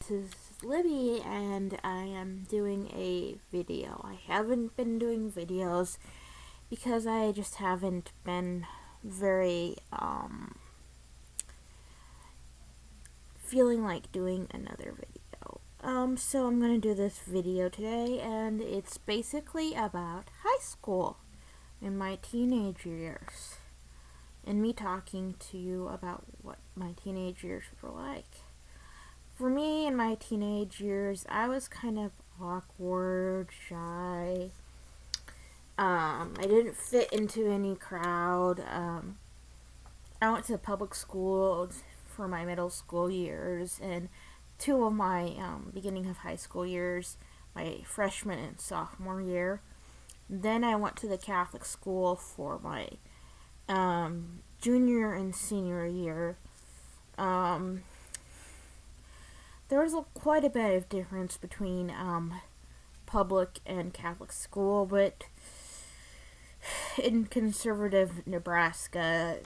This is Libby, and I am doing a video. I haven't been doing videos because I just haven't been very feeling like doing another video. So I'm gonna do this video today, and it's basically about high school and my teenage years, and me talking to you about what my teenage years were like. For me, in my teenage years, I was kind of awkward, shy. I didn't fit into any crowd. I went to public school for my middle school years and two of my beginning of high school years, my freshman and sophomore year. Then I went to the Catholic school for my junior and senior year. There was quite a bit of difference between public and Catholic school, but in conservative Nebraska,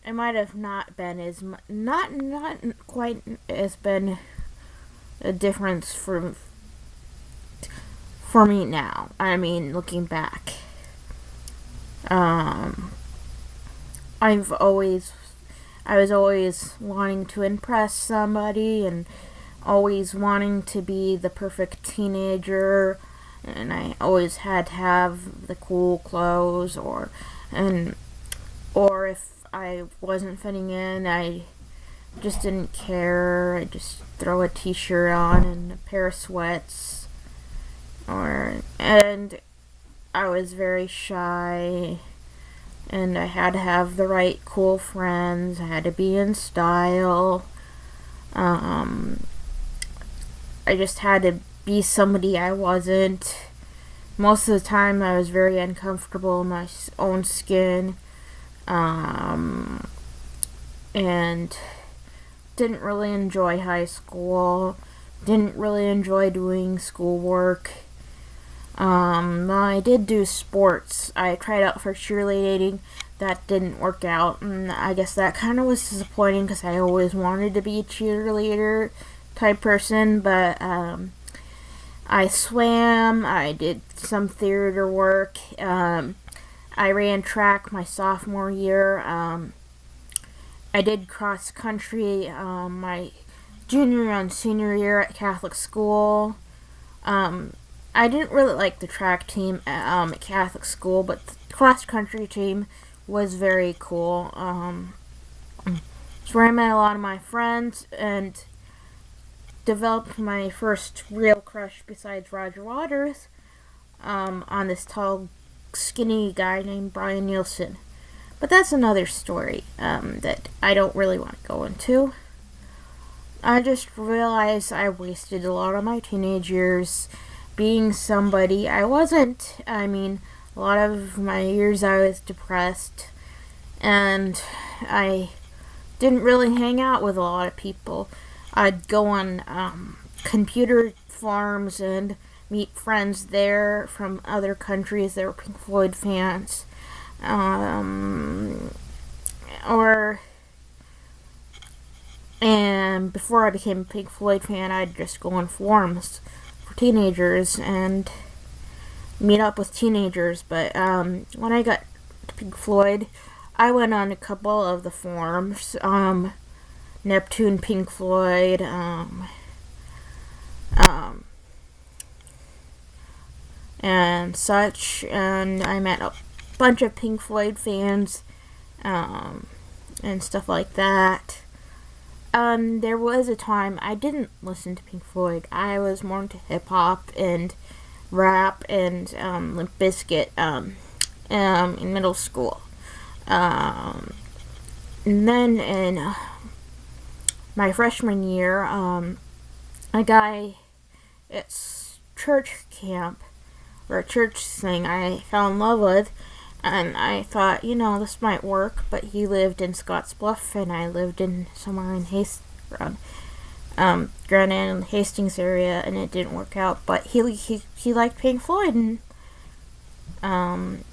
it might have not been as not quite as been a difference for me now. I mean, looking back, I was always wanting to impress somebody and always wanting to be the perfect teenager, and I always had to have the cool clothes, or if I wasn't fitting in, I just didn't care. I'd just throw a t-shirt on and a pair of sweats, and I was very shy. And I had to have the right cool friends. I had to be in style. I just had to be somebody I wasn't. Most of the time I was very uncomfortable in my own skin. And didn't really enjoy high school. Didn't really enjoy doing schoolwork. I did do sports. I tried out for cheerleading. That didn't work out, and I guess that kind of was disappointing because I always wanted to be a cheerleader type person, but I swam, I did some theater work, I ran track my sophomore year, I did cross country my junior and senior year at Catholic school. I didn't really like the track team at Catholic school, but the cross-country team was very cool. It's where I met a lot of my friends and developed my first real crush besides Roger Waters on this tall, skinny guy named Brian Nielsen. But that's another story that I don't really want to go into. I just realized I wasted a lot of my teenage years being somebody I wasn't. I mean, a lot of my years I was depressed, and I didn't really hang out with a lot of people. I'd go on computer farms and meet friends there from other countries that were Pink Floyd fans. And before I became a Pink Floyd fan, I'd just go on forums teenagers and meet up with teenagers, but when I got to Pink Floyd, I went on a couple of the forums, Neptune, Pink Floyd, and such, and I met a bunch of Pink Floyd fans, and stuff like that. There was a time I didn't listen to Pink Floyd. I was more into hip-hop and rap and Limp Bizkit in middle school. And then in my freshman year, a guy at church camp, or a church thing, I fell in love with, and I thought, this might work, but he lived in Scottsbluff, and I lived in somewhere in Grand Island, Hastings area, and it didn't work out, but he liked Pink Floyd, and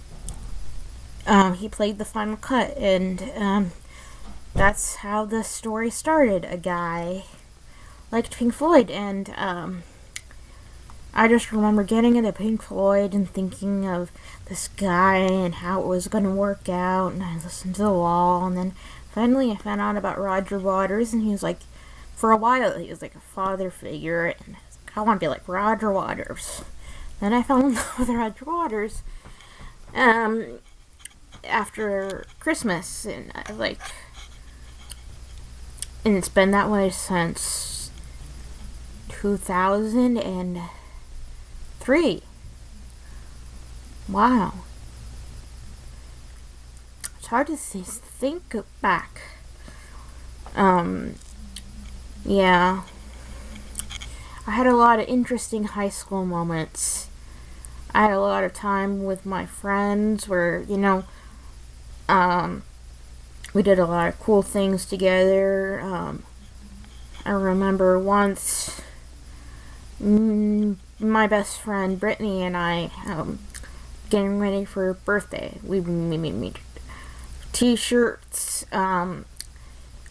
he played the final cut, and that's how the story started. A guy liked Pink Floyd, and I just remember getting into Pink Floyd and thinking of this guy and how it was going to work out, and I listened to The Wall, and then finally I found out about Roger Waters, and he was like, for a while, he was like a father figure, and I was like, I want to be like Roger Waters. Then I fell in love with Roger Waters after Christmas, and and it's been that way since 2003. Wow. It's hard to think back. Yeah. I had a lot of interesting high school moments. I had a lot of time with my friends where, we did a lot of cool things together. I remember once my best friend Brittany and I getting ready for her birthday. We made t-shirts out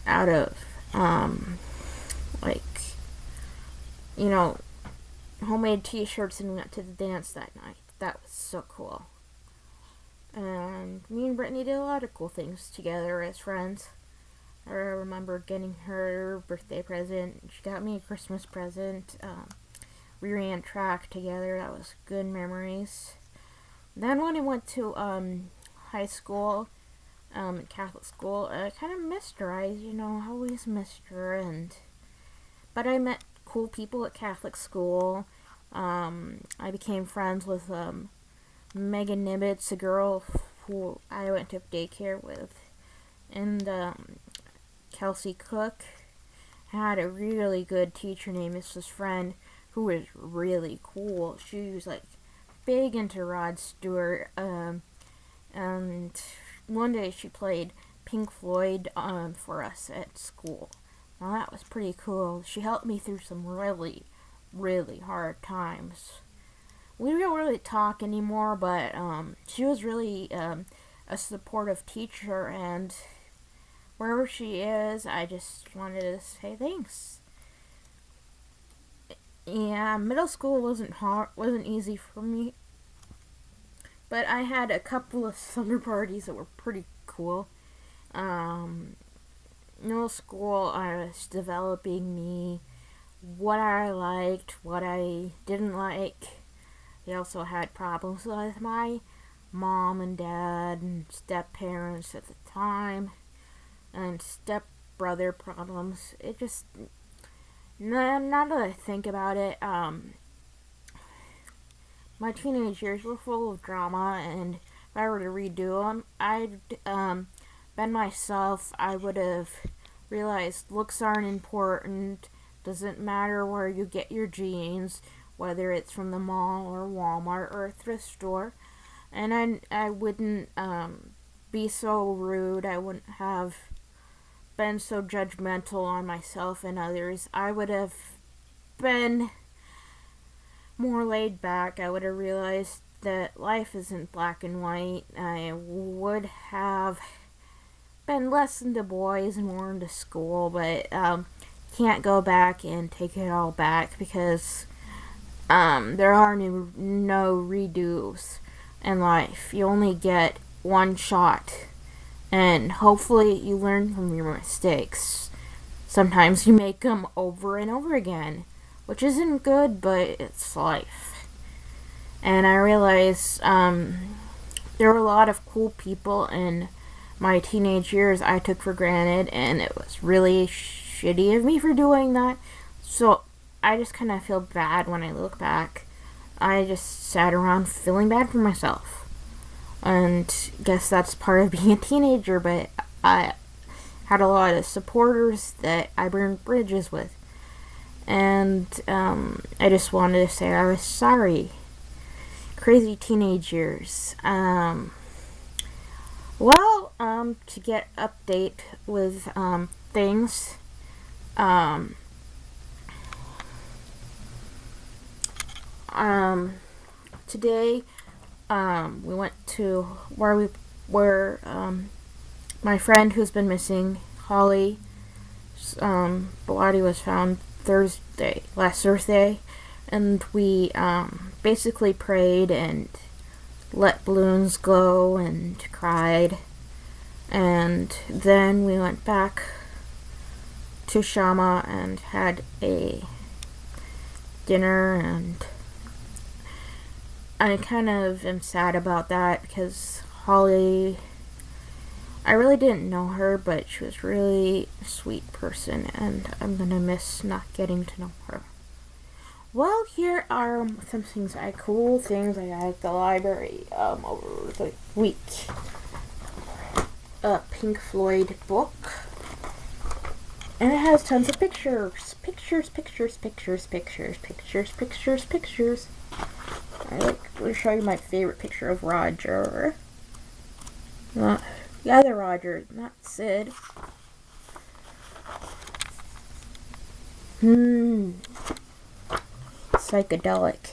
of homemade t-shirts, and we went to the dance that night. That was so cool. And me and Brittany did a lot of cool things together as friends. I remember getting her birthday present. She got me a Christmas present. We ran track together. That was good memories. Then when I went to high school, Catholic school, I kind of missed her. I always missed her. But I met cool people at Catholic school. I became friends with Megan Nibbitz, a girl who I went to daycare with, and Kelsey Cook. I had a really good teacher named Mrs. Friend who was really cool. She was big into Rod Stewart, and one day she played Pink Floyd for us at school. Now that was pretty cool. She helped me through some really, really hard times. We don't really talk anymore, but she was really a supportive teacher, and wherever she is, I just wanted to say thanks. Yeah, middle school wasn't easy for me, but I had a couple of summer parties that were pretty cool. Middle school, I was developing me, what I liked, what I didn't like. I also had problems with my mom and dad and step-parents at the time, and step-brother problems. It just, now that I think about it, my teenage years were full of drama, and if I were to redo them, I'd been myself. I would have realized looks aren't important, doesn't matter where you get your jeans, whether it's from the mall or Walmart or a thrift store. And I wouldn't be so rude. I wouldn't have been so judgmental on myself and others. I would have been more laid back. I would have realized that life isn't black and white. I would have been less into boys and more into school, but can't go back and take it all back because there are no redos in life. You only get one shot, and hopefully you learn from your mistakes. Sometimes you make them over and over again, which isn't good, but it's life. And I realized there were a lot of cool people in my teenage years I took for granted, and it was really shitty of me for doing that. So I just kind of feel bad when I look back. I just sat around feeling bad for myself. And guess that's part of being a teenager, but I had a lot of supporters that I burned bridges with. And I just wanted to say I was sorry. Crazy teenage years. To get update with things, today we went to where my friend who's been missing, Holly's body was found last Thursday, and we basically prayed and let balloons glow and cried, and then we went back to Shama and had a dinner, and I kind of am sad about that because Holly, I really didn't know her, but she was really a sweet person, and I'm gonna miss not getting to know her. Well, here are some cool things I got at the library over the week. A Pink Floyd book, and it has tons of pictures. I'm going to show you my favorite picture of Roger. Not the other Roger, not Sid. Psychedelic.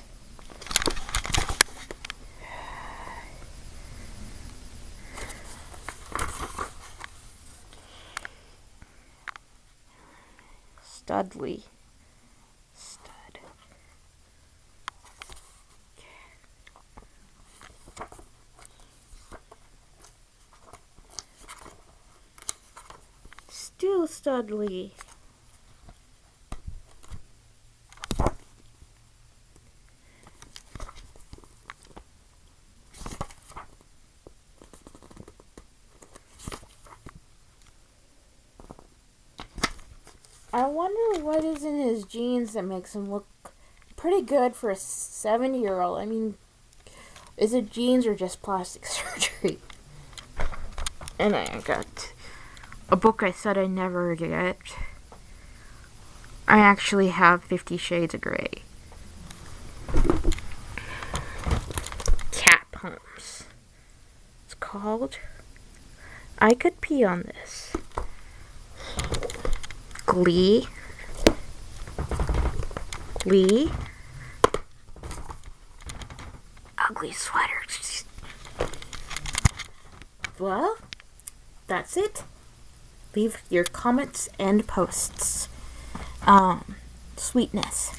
Studley. Stud. Still Studley. I wonder what is in his genes that makes him look pretty good for a 70-year-old. I mean, is it genes or just plastic surgery? And I got a book I said I'd never get. I actually have 50 Shades of Grey. Cat poems. It's called I Could Pee on This. Glee. Ugly sweater. Well, that's it. Leave your comments and posts. Sweetness.